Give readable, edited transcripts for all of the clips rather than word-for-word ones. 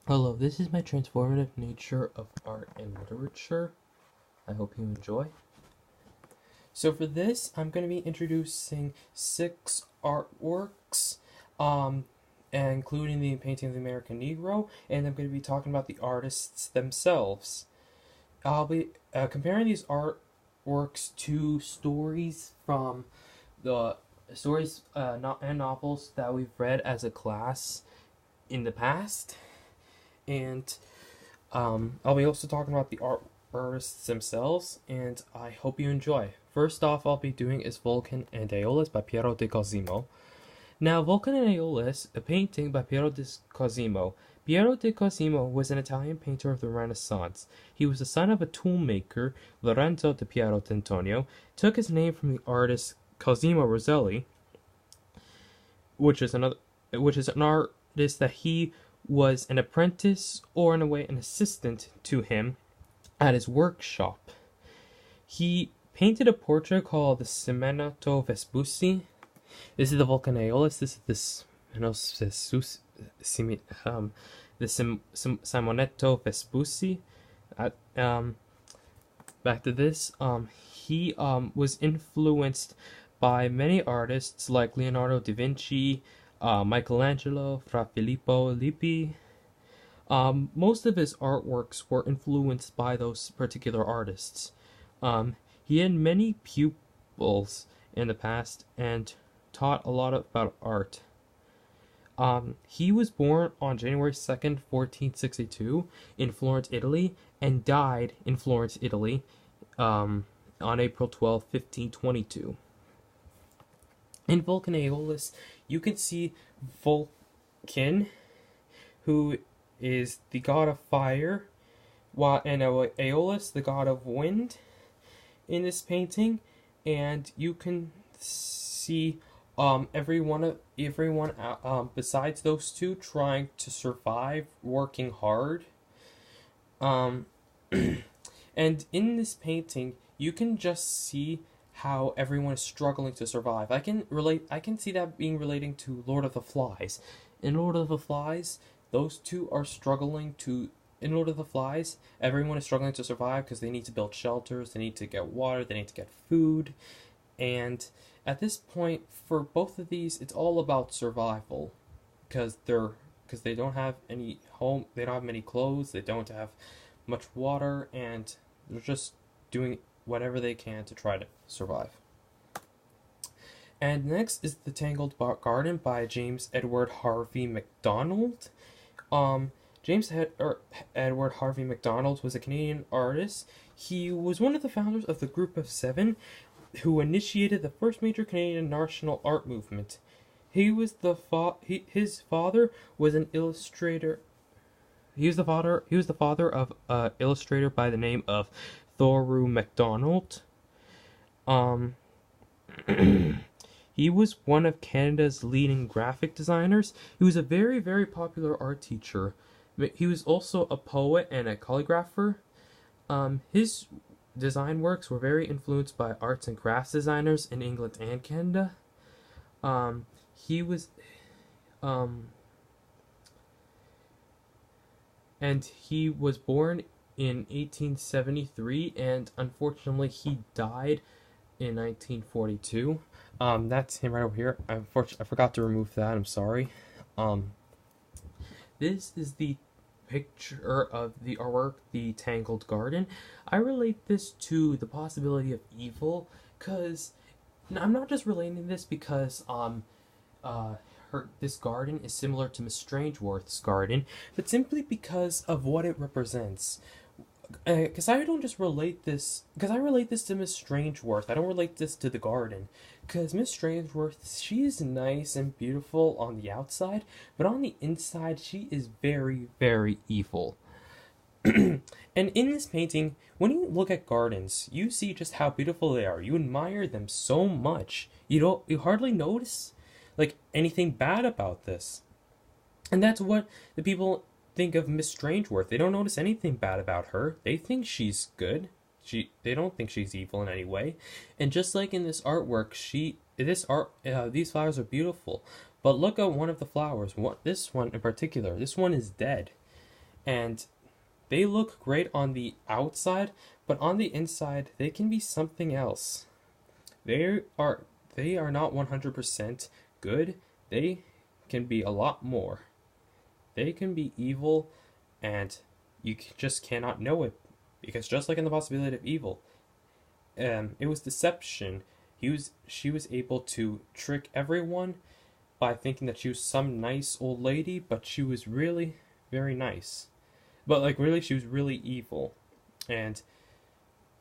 Hello, this is my transformative nature of art and literature. I hope you enjoy. So for this, I'm going to be introducing 6 artworks, including the painting of the American Negro, and I'm going to be talking about the artists themselves. I'll be comparing these artworks to stories from the stories and novels that we've read as a class in the past. And I'll be also talking about the artists themselves, and I hope you enjoy. First off, I'll be doing is Vulcan and Aeolus by Piero di Cosimo. Now, Vulcan and Aeolus, a painting by Piero di Cosimo. Piero di Cosimo was an Italian painter of the Renaissance. He was the son of a toolmaker, Lorenzo di Piero d'Antonio, took his name from the artist Cosimo Rosselli, which is an artist that he was an apprentice, or in a way an assistant to him at his workshop. He painted a portrait called the Simonetto Vespucci. This is the Vulcan Aeolus. This is the Simonetto Vespucci. Back to this. He was influenced by many artists like Leonardo da Vinci, Michelangelo, Fra Filippo Lippi. Most of his artworks were influenced by those particular artists. He had many pupils in the past and taught a lot about art. He was born on January 2nd, 1462 in Florence, Italy, and died in Florence, Italy on April 12, 1522. In Vulcan Aeolus, you can see Vulcan, who is the god of fire, and Aeolus, the god of wind, in this painting, and you can see everyone besides those two trying to survive, working hard. And in this painting, you can just see how everyone is struggling to survive. I can see that being relating to Lord of the Flies. In Lord of the Flies, those two are struggling to... In Lord of the Flies, everyone is struggling to survive because they need to build shelters, they need to get water, they need to get food. And at this point, for both of these, it's all about survival. Because they don't have any home, they don't have many clothes, they don't have much water, and they're just doing whatever they can to try to survive. And next is The Tangled Garden by James Edward Harvey MacDonald. James Edward Harvey MacDonald was a Canadian artist. He was one of the founders of the Group of Seven, who initiated the first major Canadian national art movement. His father was an illustrator. He was the father of an illustrator by the name of Thoreau MacDonald. He was one of Canada's leading graphic designers. He was a very, very popular art teacher. He was also a poet and a calligrapher. His design works were very influenced by arts and crafts designers in England and Canada. He was born in 1873, and unfortunately he died in 1942. That's him right over here. I forgot to remove that. I'm sorry. This is the picture of the artwork, The Tangled Garden. I relate this to the possibility of evil, because I'm not just relating this because this garden is similar to Miss Strangeworth's garden, but simply because of what it represents. Because I don't just relate this, because I relate this to Miss Strangeworth. I don't relate this to the garden. Because Miss Strangeworth, she is nice and beautiful on the outside, but on the inside, she is very, very evil. And in this painting, when you look at gardens, you see just how beautiful they are. You admire them so much. You hardly notice like anything bad about this. And that's what the people think of Miss Strangeworth. They don't notice anything bad about her. They think she's good. They don't think she's evil in any way. And just like in this artwork, these flowers are beautiful. But look at one of the flowers. This one in particular. This one is dead. and they look great on the outside, but on the inside they can be something else. They are they are not 100% good. They can be a lot more. They can be evil, and you just cannot know it, because just like in the possibility of evil, it was deception. She was able to trick everyone by thinking that she was some nice old lady, but she was really very nice. But like really, she was really evil, and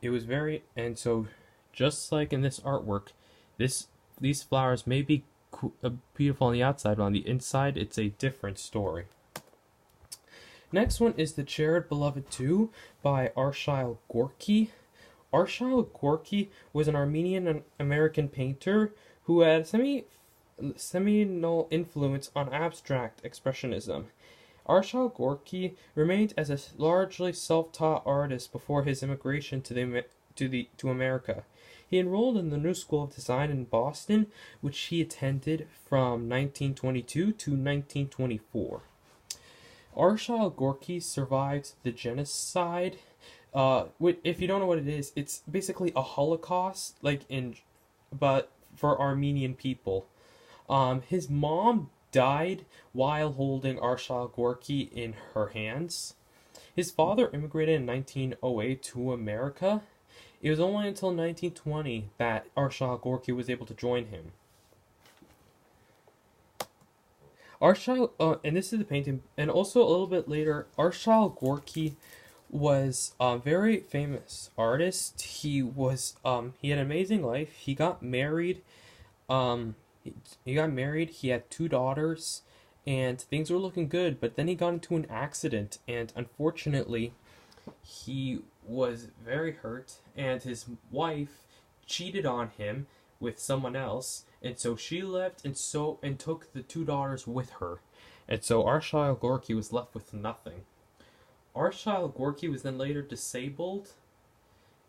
it was very and so just like in this artwork, these flowers may be beautiful on the outside, but on the inside, it's a different story. Next one is The Cherished Beloved 2 by Arshile Gorky. Arshile Gorky was an Armenian American painter who had seminal influence on abstract expressionism. Arshile Gorky remained as a largely self-taught artist before his immigration to America. He enrolled in the New School of Design in Boston, which he attended from 1922 to 1924. Arshile Gorky survived the genocide. If you don't know what it is, it's basically a Holocaust, but for Armenian people. His mom died while holding Arshile Gorky in her hands. His father immigrated in 1908 to America. It was only until 1920 that Arshile Gorky was able to join him. And this is the painting, and also a little bit later, Arshile Gorky was a very famous artist. He had an amazing life. He got married. He had 2 daughters, and things were looking good. But then he got into an accident, and unfortunately, he was very hurt, and his wife cheated on him with someone else, and so she left and took the 2 daughters with her, and so Arshile Gorky was left with nothing. Arshile Gorky was then later disabled,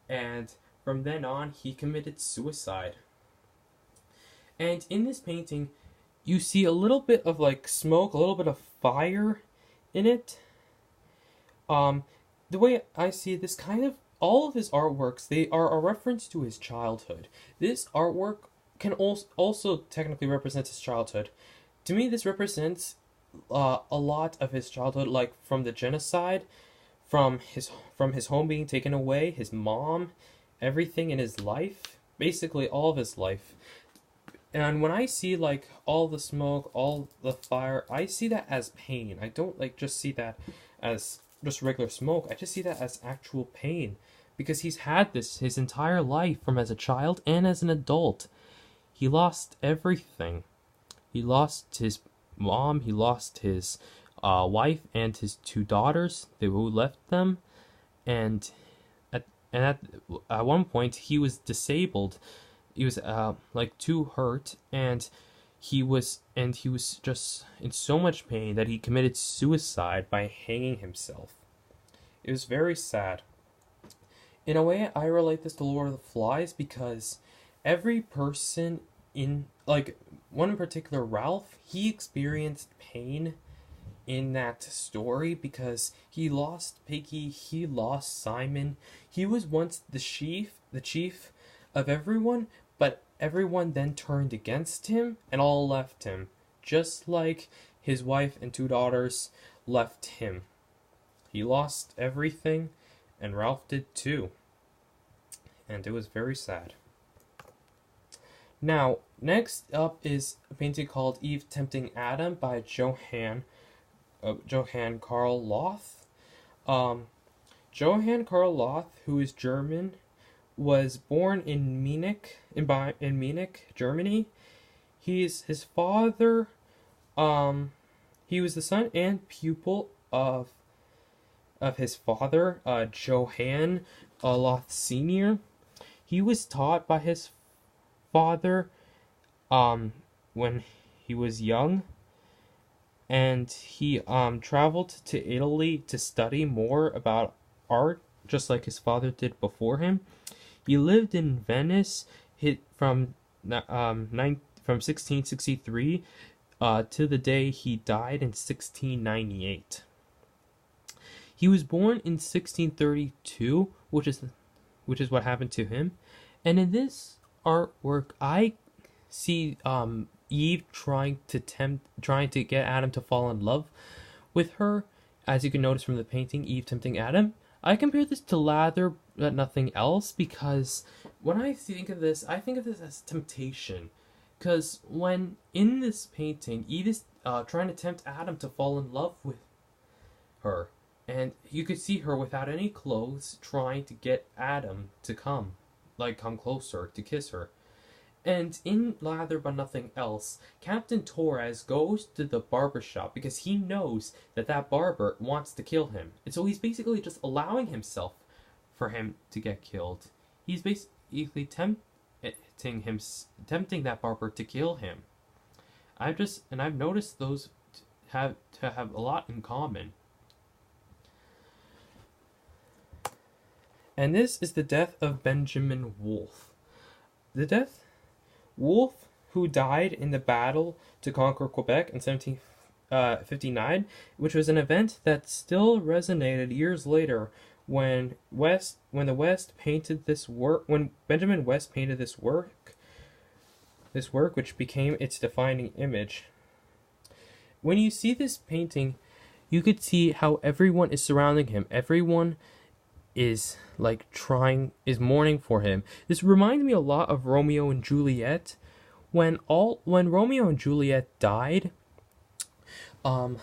and from then on he committed suicide. And in this painting, you see a little bit of smoke, a little bit of fire in it. The way I see this, kind of all of his artworks, they are a reference to his childhood. This artwork can also technically represent his childhood. To me, this represents a lot of his childhood, like from the genocide, from his home being taken away, his mom, everything in his life, basically all of his life. And when I see all the smoke, all the fire, I see that as pain. I don't just see that as just regular smoke. I just see that as actual pain, because he's had this his entire life, from as a child and as an adult. He lost everything. He lost his mom, he lost his wife and his 2 daughters who left them, and at one point he was disabled. He was too hurt, and he was just in so much pain that he committed suicide by hanging himself. It was very sad. In a way, I relate this to Lord of the Flies, because every person one in particular, Ralph, he experienced pain in that story because he lost Piggy, he lost Simon. He was once the chief of everyone, but everyone then turned against him and all left him, just like his wife and 2 daughters left him. He lost everything, and Ralph did too. And it was very sad. Now, next up is a painting called Eve Tempting Adam by Johann Karl Loth. Johann Karl Loth, who is German, was born in Munich, Germany. His father, he was the son and pupil of his father, Johann Loth Sr. He was taught by his father when he was young, and he traveled to Italy to study more about art, just like his father did before him. He lived in Venice from 1663 to the day he died in 1698. He was born in 1632, which is what happened to him. And in this artwork, I see Eve trying to get Adam to fall in love with her. As you can notice from the painting, Eve tempting Adam. I compare this to lather, but nothing else, because when I think of this as temptation. Because when in this painting, Eve is trying to tempt Adam to fall in love with her. And you could see her without any clothes trying to get Adam to come closer to kiss her. And in Lather But Nothing Else, Captain Torres goes to the barber shop because he knows that barber wants to kill him. And so he's basically just allowing himself for him to get killed. He's basically tempting that barber to kill him. I've noticed those have a lot in common. And this is the death of Benjamin Wolfe. Wolfe, who died in the battle to conquer Quebec in 1759, which was an event that still resonated years later when Benjamin West painted this work, which became its defining image. When you see this painting, you could see how everyone is surrounding him. Everyone is mourning for him. This reminds me a lot of Romeo and Juliet. When Romeo and Juliet died, the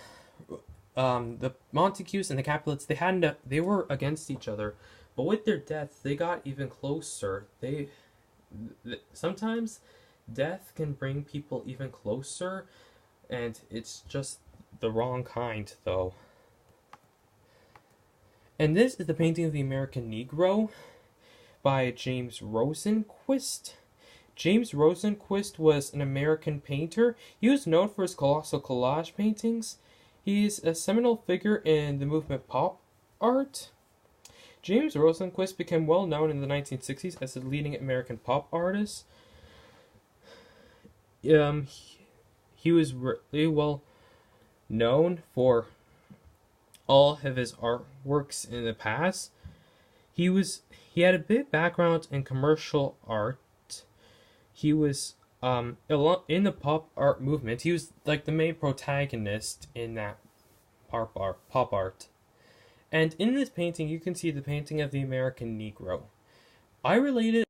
Montagues and the Capulets, they were against each other, but with their death they got even closer. Sometimes death can bring people even closer, and it's just the wrong kind though. And this is the painting of the American Negro by James Rosenquist. James Rosenquist was an American painter. He was known for his colossal collage paintings. He's a seminal figure in the movement pop art. James Rosenquist became well known in the 1960s as a leading American pop artist. He was really well known for all of his artworks in the past. He had a big background in commercial art. He was in the pop art movement. He was like the main protagonist in that pop art. And in this painting, you can see the painting of the American Negro. I related